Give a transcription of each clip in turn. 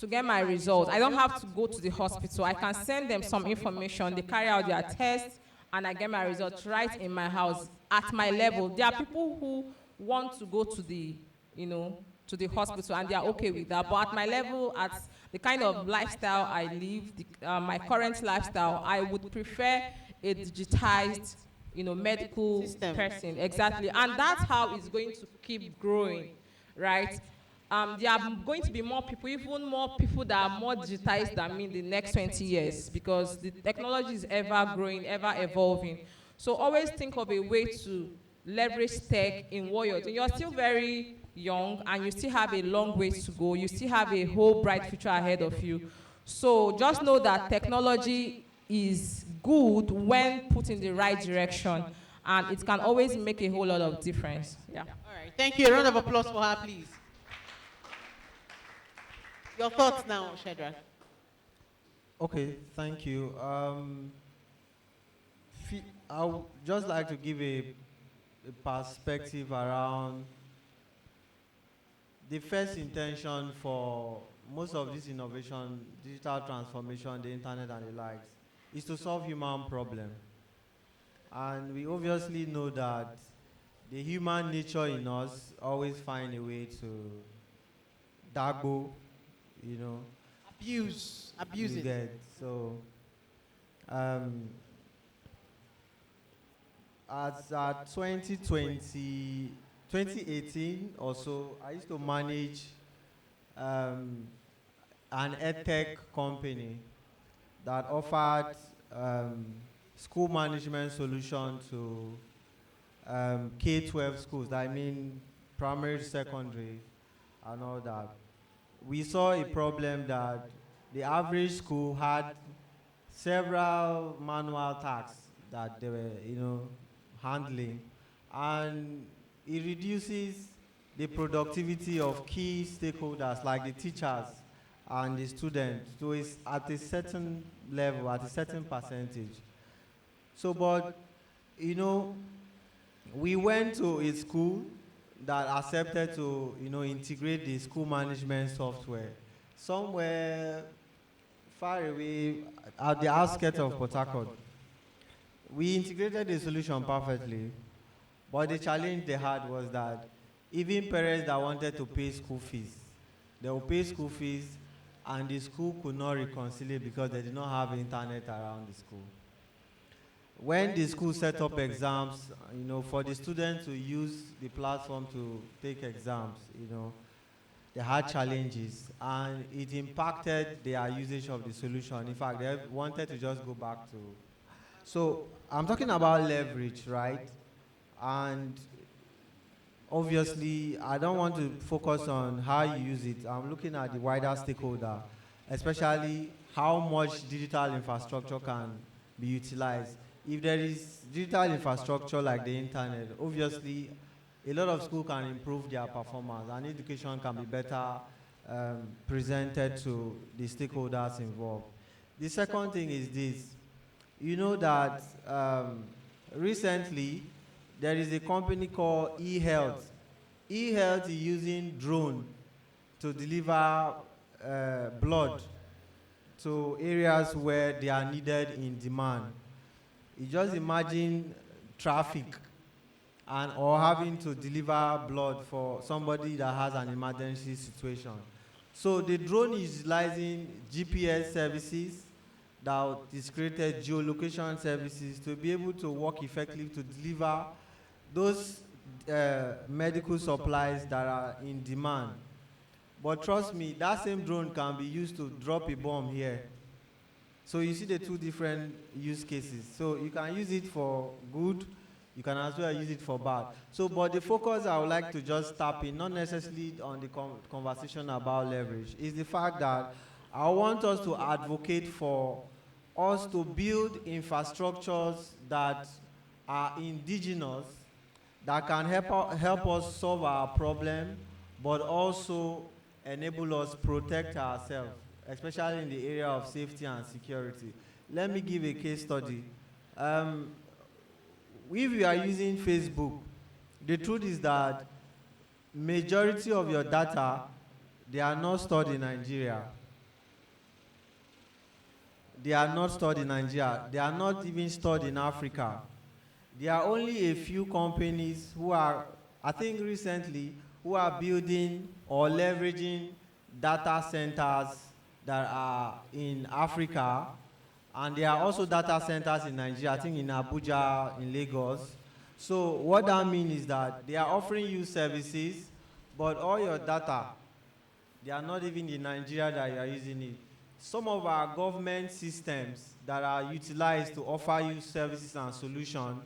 to get my results. I don't have to go to the hospital. I can send them some information. They carry out their tests, and I get my results right in my house at my level. There are people who want to go to the, to the hospital, and they are okay with that. But at my level, at the kind of lifestyle I live, my current lifestyle, I would prefer a digitized, medical person. Exactly. And that's how it's going to keep growing, right? There are going to be more people, even more people that are more digitized than me in the next 20 years, because the technology is ever growing, ever evolving. So always think of a way to leverage tech in what you're doing. You're still very young and you still have a long ways to go. You still have a whole bright future ahead of you. So just know that technology is good when put in the right direction, and it can always make a whole lot of difference. Yeah. All right. Thank you. A round of applause for her, please. Your thoughts now, Shedrack. Okay, thank you. I would just like to give a perspective around the first intention for most of this innovation, digital transformation, the internet and the likes, is to solve human problem. And we obviously know that the human nature in us always find a way to dabble, abuse it. get. So, at 2018 or so, I used to manage an edtech company that offered school management solution to K-12 schools. I mean, primary, secondary, and all that. We saw a problem that the average school had several manual tasks that they were, handling, and it reduces the productivity of key stakeholders like the teachers and the students to at a certain level, at a certain percentage. So, but, we went to a school that accepted to, integrate the school management software somewhere far away at the outskirts of Port Harcourt. We integrated the solution perfectly, but the challenge they had was that even parents that wanted to pay school fees, they will pay school fees, and the school could not reconcile because they did not have internet around the school. When the school set up exams, for the students to use the platform to take exams, they had challenges, and it impacted their usage of the solution. In fact, they wanted to just go back to. So I'm talking about leverage, right? And obviously, I don't want to focus on how you use it. I'm looking at the wider stakeholder, especially how much digital infrastructure can be utilized. If there is digital infrastructure like the internet, obviously, a lot of schools can improve their performance, and education can be better presented to the stakeholders involved. The second thing is this. You know that recently, there is a company called eHealth. eHealth is using drone to deliver blood to areas where they are needed in demand. You just imagine traffic or having to deliver blood for somebody that has an emergency situation. So the drone is utilizing GPS services that is created, geolocation services, to be able to work effectively to deliver those medical supplies that are in demand. But trust me, that same drone can be used to drop a bomb here. So you see the two different use cases. So you can use it for good, you can as well use it for bad. So, but the focus I would like to just tap in, not necessarily on the conversation about leverage, is the fact that I want us to advocate for us to build infrastructures that are indigenous, that can help us solve our problem, but also enable us protect ourselves, especially in the area of safety and security. Let me give a case study. If you are using Facebook, the truth is that majority of your data, they are not stored in Nigeria. they are not stored in Nigeria. They are not even stored in Africa. There are only a few companies who are, I think recently, who are building or leveraging data centers that are in Africa, and there are also data centers in Nigeria, I think in Abuja, in Lagos. So what that means is that they are offering you services, but all your data, they are not even in Nigeria that you are using it. Some of our government systems that are utilized to offer you services and solutions,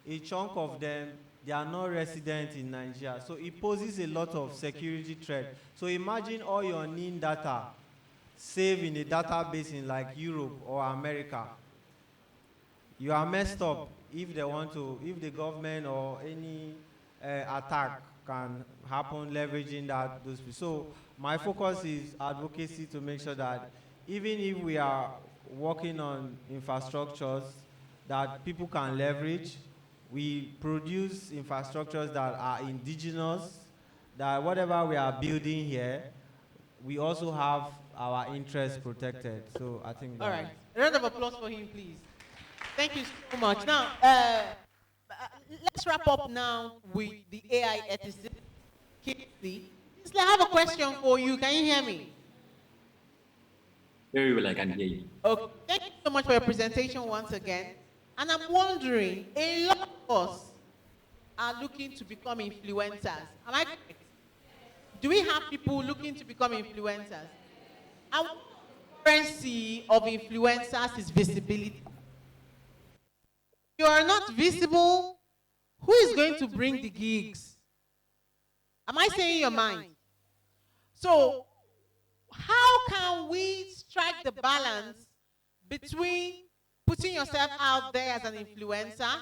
a chunk of them, they are not resident in Nigeria. So it poses a lot of security threat. So imagine all your NIN data saved in a database in like Europe or America. You are messed up if they want to, if the government or any attack can happen leveraging those people. So my focus is advocacy to make sure that even if we are working on infrastructures that people can leverage, we produce infrastructures that are indigenous, that whatever we are building here, we also have our interests protected. So I think All that. right. A round of applause for him, please. Thank you so much. Now, let's wrap up now with the AI ethicist. Kingsley, I have a question for you. Can you hear me? Very well, I can hear you. Okay. Thank you so much for your presentation once again. And I'm wondering, a lot of us are looking to become influencers. Am I correct? Do we have people looking to become influencers? And currency of influencers is visibility. You are not visible. Who is going to bring the gigs? Am I saying your mind? So, how can we strike the balance between putting yourself out there as an influencer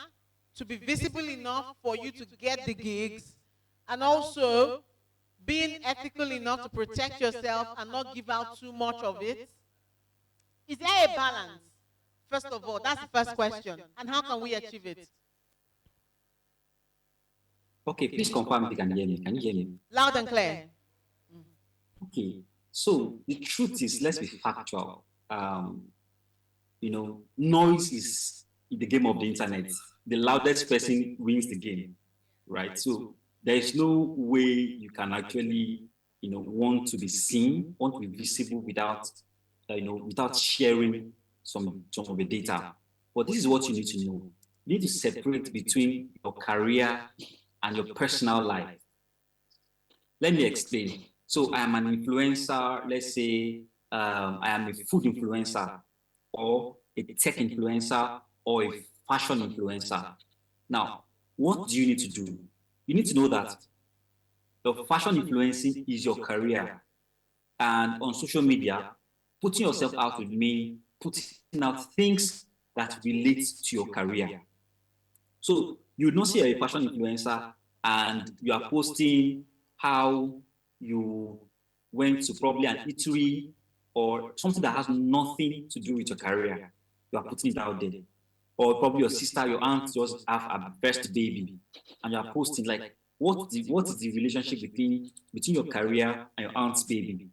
to be visible enough for you to get the gigs, and also being ethical enough to protect yourself and not give out too much of it? Is there a balance? First of all, that's the first question. And how can we achieve it? Okay, please confirm if you can hear me. Can you hear me? Loud and clear. Okay, so the truth is, let's be factual. Noise is the game of the internet. The loudest person wins the game, right? So there is no way you can actually, want to be seen, want to be visible without, without sharing some of the data. But this is what you need to know. You need to separate between your career and your personal life. Let me explain. So I am an influencer. Let's say I am a food influencer, or a tech influencer, or a fashion influencer. Now, what do you need to do? You need to know that the fashion influencing is your career. And on social media, putting yourself out would mean putting out things that relate to your career. So you would not see a fashion influencer and you are posting how you went to probably an eatery or something that has nothing to do with your career. You are putting it out there. Or probably your sister, your aunt just have a first baby, and you are posting like, what is the relationship between your career and your aunt's baby?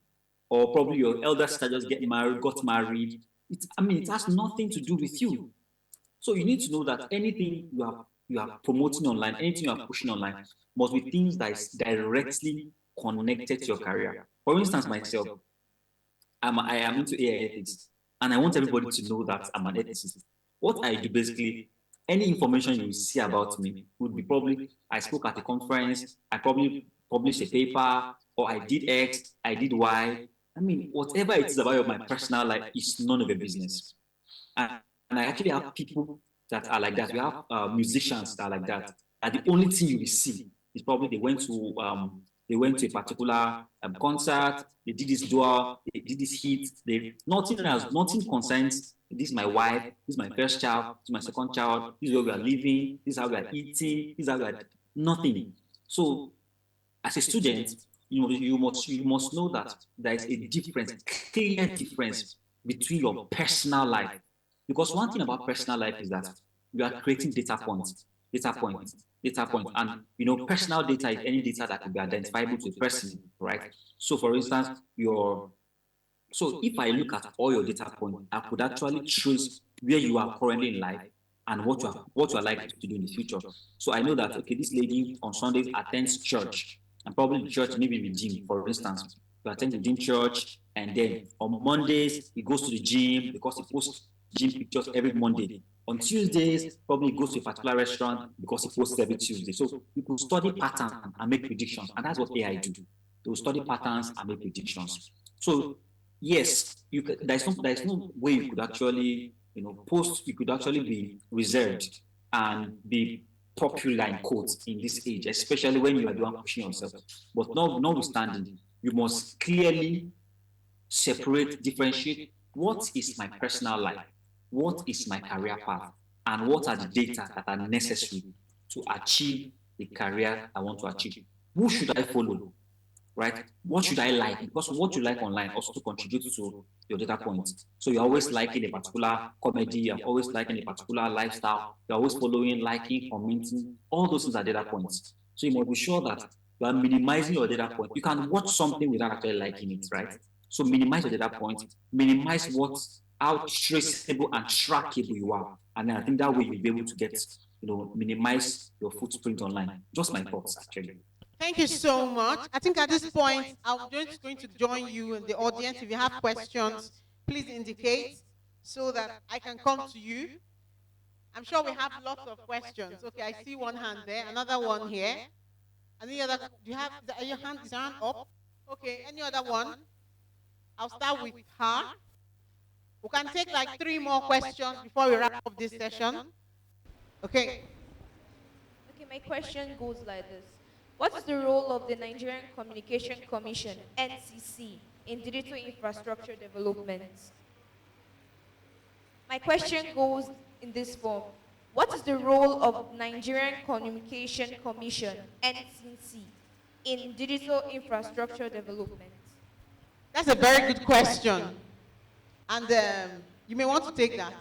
Or probably your elder sister just got married. It has nothing to do with you. So you need to know that anything you are promoting online, anything you are pushing online, must be things that is directly connected to your career. For instance, myself, I am into AI ethics, and I want everybody to know that I'm an ethicist. What I do basically, any information you see about me would be probably I spoke at a conference, I probably published a paper, or I did X, I did Y. Whatever it is about my personal life is none of your business. And I actually have people that are like that. We have musicians that are like that. And the only thing you will see is probably they went to a particular concert, they did this duel, they did this hit. Nothing concerns. This is my wife. This is my first child. This is my second child. This is where we are living. This is how we are eating. This is how we are nothing. So, as a student, you must know that there is a difference, clear difference between your personal life. Because one thing about personal life is that you are creating data points, and personal data is any data that can be identifiable to a person, right? So, for instance, your So if I look at all your data points, I could actually trace where you are currently in life and what you are likely to do in the future. So I know that okay, this lady on Sundays attends church, and probably the church maybe the gym, for instance. You attend the gym church, and then on Mondays he goes to the gym because he posts gym pictures every Monday. On Tuesdays, probably he goes to a particular restaurant because he posts every Tuesday. So you could study patterns and make predictions, and that's what AI do. They will study patterns and make predictions. So yes, you could, there's no way you could actually post. You could actually be reserved and be popular in quotes in this age, especially when you are the one pushing yourself. But notwithstanding, you must clearly separate, differentiate what is my personal life, what is my career path, and what are the data that are necessary to achieve the career I want to achieve. Who should I follow? Right? What should I like? Because what you like online also contributes to your data points. So you're always liking a particular comedy, you're always liking a particular lifestyle, you're always following, liking, commenting. All those things are data points. So you must be sure that you are minimizing your data point. You can watch something without actually liking it, right? So minimize your data points, minimize how traceable and trackable you are. And I think that way you'll be able to minimize your footprint online. Just my thoughts, actually. Thank you so much. I think at this point, I'm just going to join you in the audience. If you have questions, please indicate so that I can come to you. I'm sure we have lots of questions. Okay, I see one hand there, another one here. Any other? Do you have your hand? Is your hand up? Okay, any other one? I'll start with her. We can take like 3 more questions before we wrap up this session. Okay. Okay, my question goes like this. What is the role of the Nigerian Communication Commission, NCC, in digital infrastructure development? My question goes in this form. What is the role of Nigerian Communication Commission, NCC, in digital infrastructure development? That's a very good question. And you may want to take that.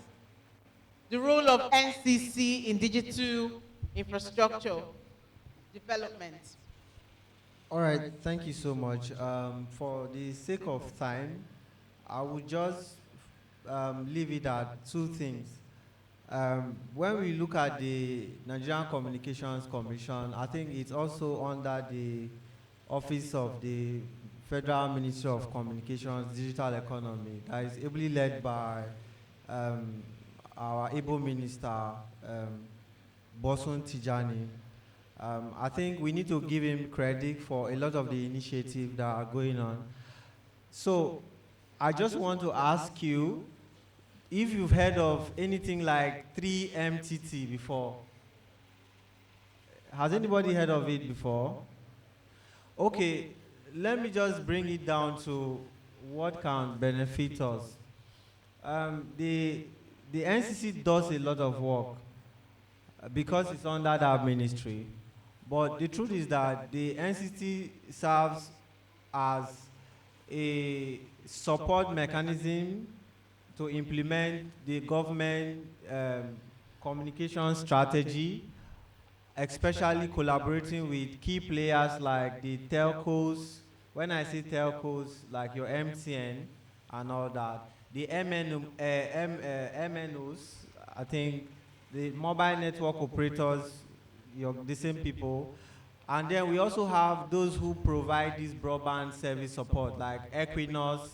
The role of NCC in digital infrastructure development. All right, thank you so much. For the sake of time, I would just leave it at 2 things. When we look at the Nigerian Communications Commission, I think it's also under the Office of the Federal Ministry of Communications, Digital Economy, that is ably led by our able minister, Bosun Tijani. I think we need to give him credit for a lot of the initiatives that are going on. So I just want to ask you if you've heard of anything like 3MTT before. Has anybody heard of it before? Okay, let me just bring it down to what can benefit us. The NCC does a lot of work because it's under that ministry. But the truth is that the NCC serves as a support mechanism to implement the government communication strategy, especially collaborating with key players like the telcos. When I say telcos, like your MTN and all that, the MNOs, I think the mobile network operators, the same people. And then we also have those who provide this broadband service support, like Equinos,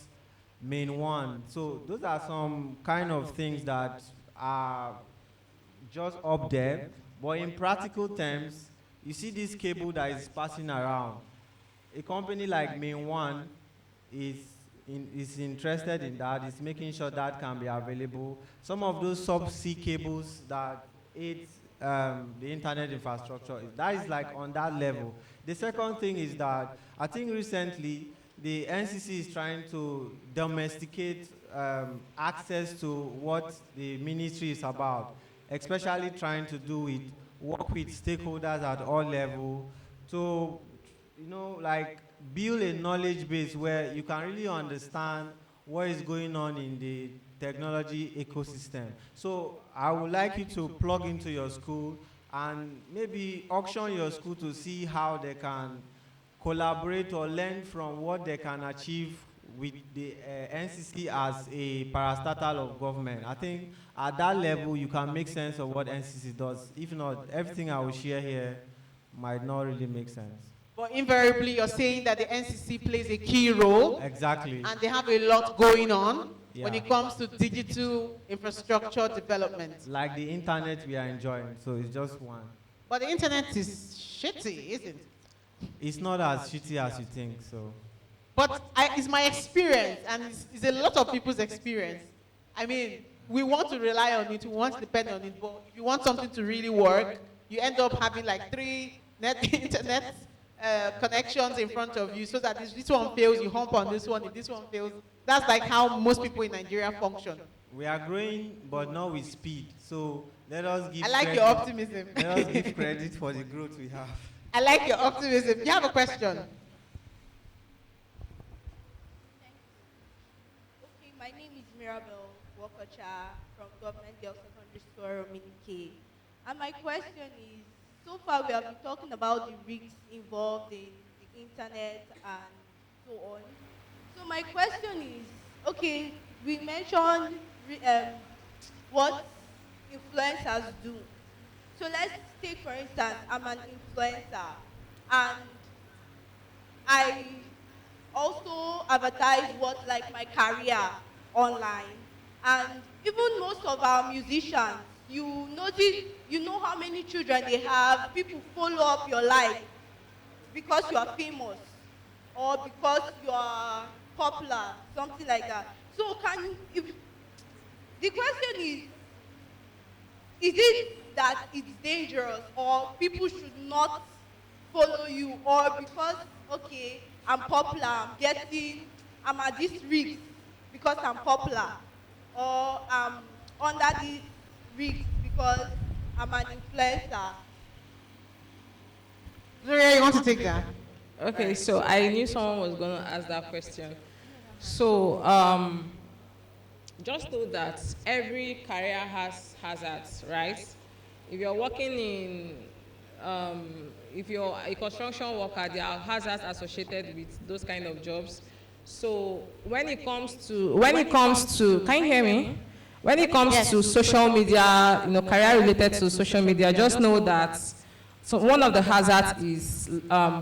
Main One. So those are some kind of things that are just up there. But in practical terms, you see this cable that is passing around. A company like Main One is interested in that, is making sure that can be available. Some of those subsea cables that aid the internet infrastructure, that is like on that level. The second thing is that I think recently the NCC is trying to domesticate access to what the ministry is about, especially trying to do it, work with stakeholders at all levels to, like build a knowledge base where you can really understand what is going on in the technology ecosystem. So I would like you to plug into your school and maybe auction your school to see how they can collaborate or learn from what they can achieve with the NCC as a parastatal of government. I think at that level you can make sense of what NCC does. If not, everything I will share here might not really make sense. But invariably, you're saying that the NCC plays a key role. Exactly. And they have a lot going on when Yeah. it comes to digital infrastructure development. Like the internet we are enjoying, so it's just one. But the internet is shitty, isn't it? It's not as shitty as you think, so. But it's my experience, and it's a lot of people's experience. I mean, we want to rely on it, we want to depend on it, but if you want something to really work, you end up having like 3 internet connections in front of you, so that if this one fails, you hump on this one. If this one fails, that's like how most people in Nigeria function. We are growing, but not with speed. So let us give I like credit. your optimism. Let us give credit for the growth we have. I like your optimism. You have a question? Okay, my name is Mirabel Wokocha from Government Girls Secondary School, Rominike. And my question is, so far we have been talking about the risks involved in the internet and so on. So my question is, okay, we mentioned what influencers do. So let's take, for instance, I'm an influencer and I also advertise what like my career online. And even most of our musicians, you notice, you know how many children they have, people follow up your life because you are famous or because you are popular, something like that. So the question is it that it's dangerous or people should not follow you, or because, okay, I'm popular, I'm at this risk because I'm popular, or I'm under this risk because I'm an influencer? Zoria, you want to take that? Okay, so I knew someone was going to ask that question. So, just know that every career has hazards, right? If you're working in, if you're a construction worker, there are hazards associated with those kind of jobs. So when it comes to, can you hear me? When it comes to social media, career related to social media, just know that so one of the hazards is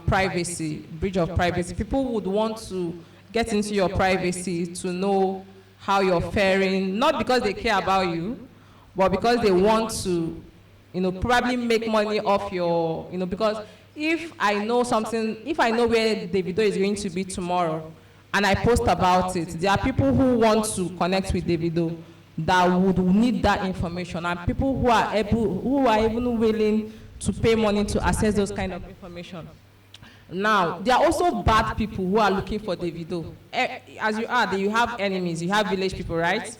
privacy, breach of privacy. People would want to get into your privacy to know how you're faring, not because they care about you, but because they want to, probably make money off your, because if I know where Davido is going to be tomorrow, and I post about it, there are people who want to connect with Davido that would need that information, and people who are even willing to pay money to access those kind of information. Now, there are also bad people who are looking for Davido. As you have enemies, you have village people, right?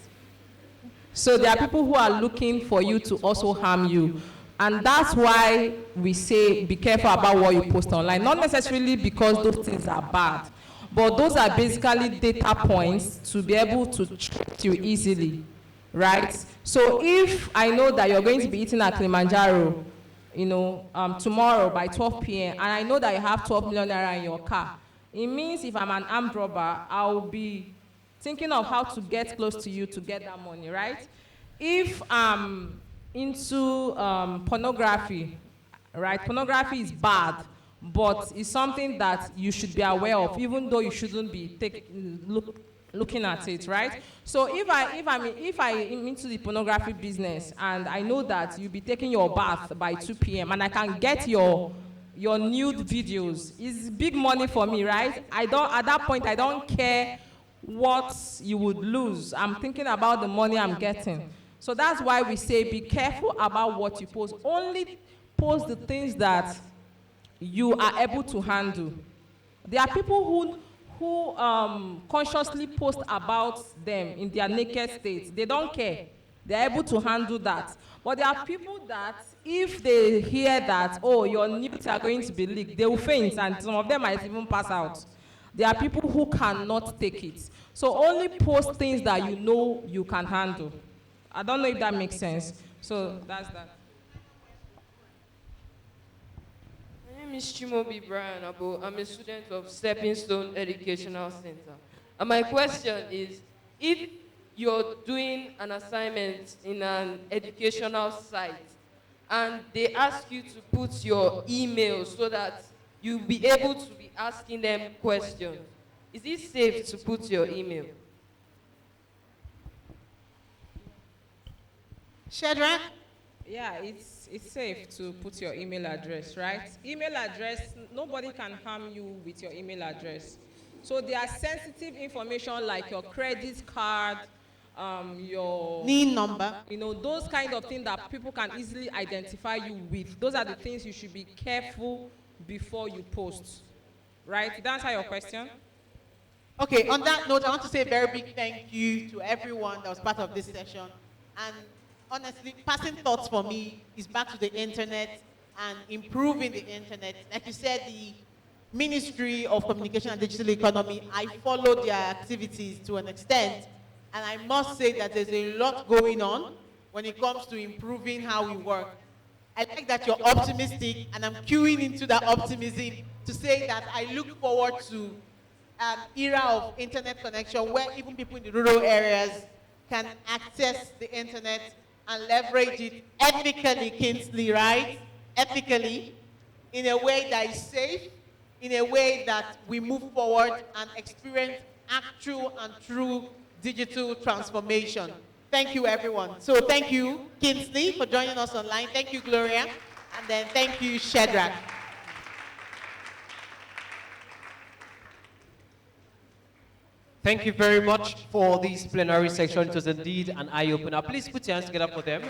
So there are people who are looking for you to also harm you. And that's why we say be careful about what you post online. Not necessarily because those things are bad, but those are basically data points to be able to trick you easily, right? So if I know that you're going to be eating at Kilimanjaro, tomorrow by 12 p.m. and I know that you have 12 million naira in your car, it means if I'm an armed robber, I'll be thinking of how to get close to you to get that money, right? If I'm into pornography, right? Pornography is bad, but it's something that you should be aware of, even though you shouldn't be looking at it, right? So if I'm into the pornography business and I know that you'll be taking your bath by 2 p.m. and I can get your nude videos, it's big money for me, right? At that point, I don't care what you would lose. I'm thinking about the money I'm getting. So that's why we say be careful about what you post. Only post the things that you are able to handle. There are people who consciously post about them in their naked state. They don't care. They're able to handle that. But there are people that, if they hear that, oh, your nudes are going to be leaked, they will faint, and some of them might even pass out. There are people who cannot take it. So only post things that you know you can handle. I don't know if that makes sense. So that's that. My name is Chimobi Brian Abo. I'm a student of Stepping Stone Educational Center. And my question is, if you're doing an assignment in an educational site and they ask you to put your email so that you'll be able to be asking them questions, is it safe to put your email? Shadrach? Yeah, it's safe to put your email address, right? Email address, nobody can harm you with your email address. So there are sensitive information like your credit card, your NIN number? you know, those kind of things that people can easily identify you with. Those are the things you should be careful before you post, right? Did that answer your question? Okay, on that note, I want to say a very big thank you to everyone that was part of this session. And honestly, passing thoughts for me is back to the internet and improving the internet. Like you said, the Ministry of Communication and Digital Economy, I follow their activities to an extent. And I must say that there's a lot going on when it comes to improving how we work. I like that you're optimistic, and I'm queuing into that optimism to say that I look forward to an era of internet connection where even people in the rural areas can access the internet and leverage it ethically, Kingsley, right? Ethically, in a way that is safe, in a way that we move forward and experience actual and true digital transformation. Thank you, everyone. So thank you, Kingsley, for joining us online. Thank you, Gloria. And then thank you, Shadrach. Thank you very much for this plenary section. It was indeed an eye-opener. Please put your hands together for them.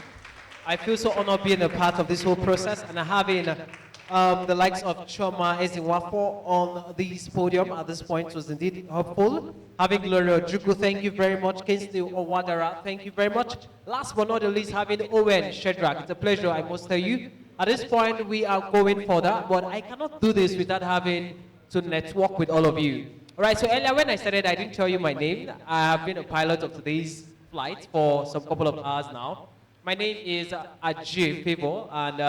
I feel so honored being a part of this whole process and having the likes of Choma Ezinwafo on this podium at this point was indeed helpful. Having Gloria Ojuku, thank you very much. Kingsley Owadara, thank you very much. Last but not the least, having Owen Shedrack. It's a pleasure, I must tell you. At this point, we are going further, but I cannot do this without having to network with all of you. All right, so earlier when I started, I didn't tell you my name. I have been a pilot of today's flight for some couple of hours now. My name is Ajay Favor, and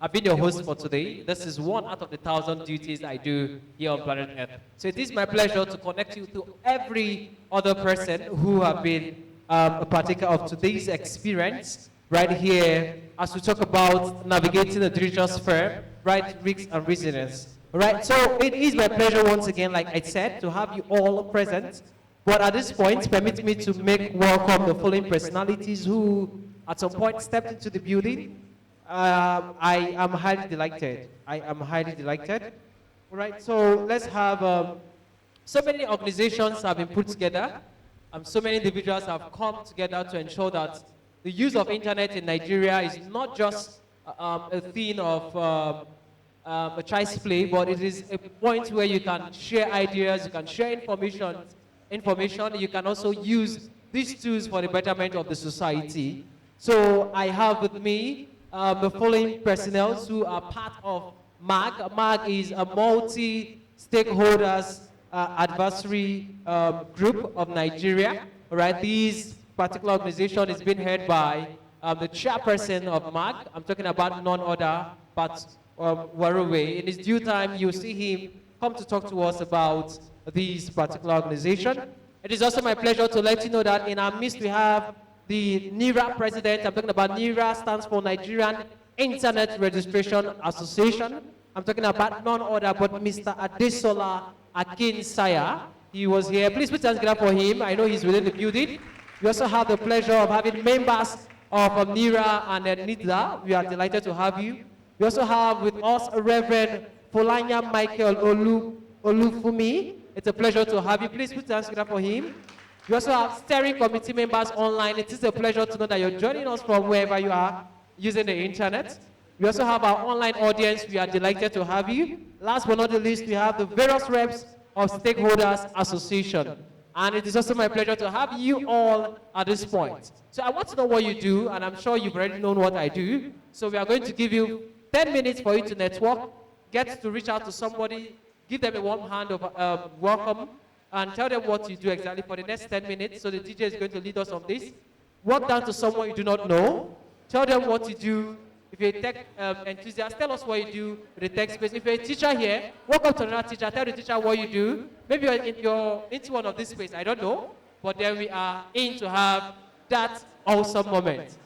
I've been your host for today. This is one out of the 1,000 duties I do here on planet Earth. So it is my pleasure to connect you to every other person who have been a partaker of today's experience right here as we talk about navigating the digital sphere, right risks and resilience. All right, so it is my pleasure once again, like I said, to have you all present. But at this point, permit me to make welcome the following personalities who at some point stepped into the building. I am highly delighted. I am highly delighted. All right, so let's have, so many organizations have been put together. So many individuals have come together to ensure that the use of internet in Nigeria is not just a thing of a child's play, but it is a point where you can share ideas, you can share information. You can also use these tools for the betterment of the society. So I have with me the following personnel who are part of MAG. MAG is a multi-stakeholders advisory group of Nigeria. All right, this particular organization is being head by the chairperson of MAG. I'm talking about none other but Waruwe. In his due time, you'll see him come to talk to us about this particular organization. It is also my pleasure to let you know that in our midst we have the NIRA president. I'm talking about NIRA, stands for Nigerian Internet Registration Association. I'm talking about none other but Mr. Adesola Akinsaya. He was here. Please put your hands together for him. I know he's within the building. We also have the pleasure of having members of NIRA and NIDA. We are delighted to have you. We also have with us Reverend Folanya Michael Olufumi. It's a pleasure to have you. Please put your hands together for him. We also have steering committee members online. It is a pleasure to know that you're joining us from wherever you are using the internet. We also have our online audience. We are delighted to have you. Last but not the least, we have the various reps of Stakeholders Association. And it is also my pleasure to have you all at this point. So I want to know what you do, and I'm sure you've already known what I do. So we are going to give you 10 minutes for you to network, get to reach out to somebody, give them a warm hand of welcome, and tell them what you do exactly for the next 10 minutes. So the DJ is going to lead us on this. Walk down to someone you do not know, tell them what you do If you're a tech enthusiast, tell us what you do with the tech space. If you're a teacher here, walk up to another teacher, tell the teacher what you do. Maybe you're into one of these space, I don't know. But then we are in to have that awesome moment.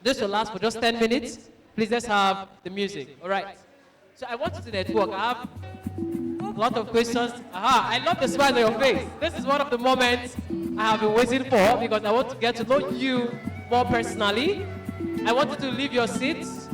This will last for just 10 minutes. Please, let's have the music. All right. So I want you to network. I have a lot of questions. Aha, I love the smile on your face. This is one of the moments I have been waiting for because I want to get to know you more personally. I want you to leave your seats.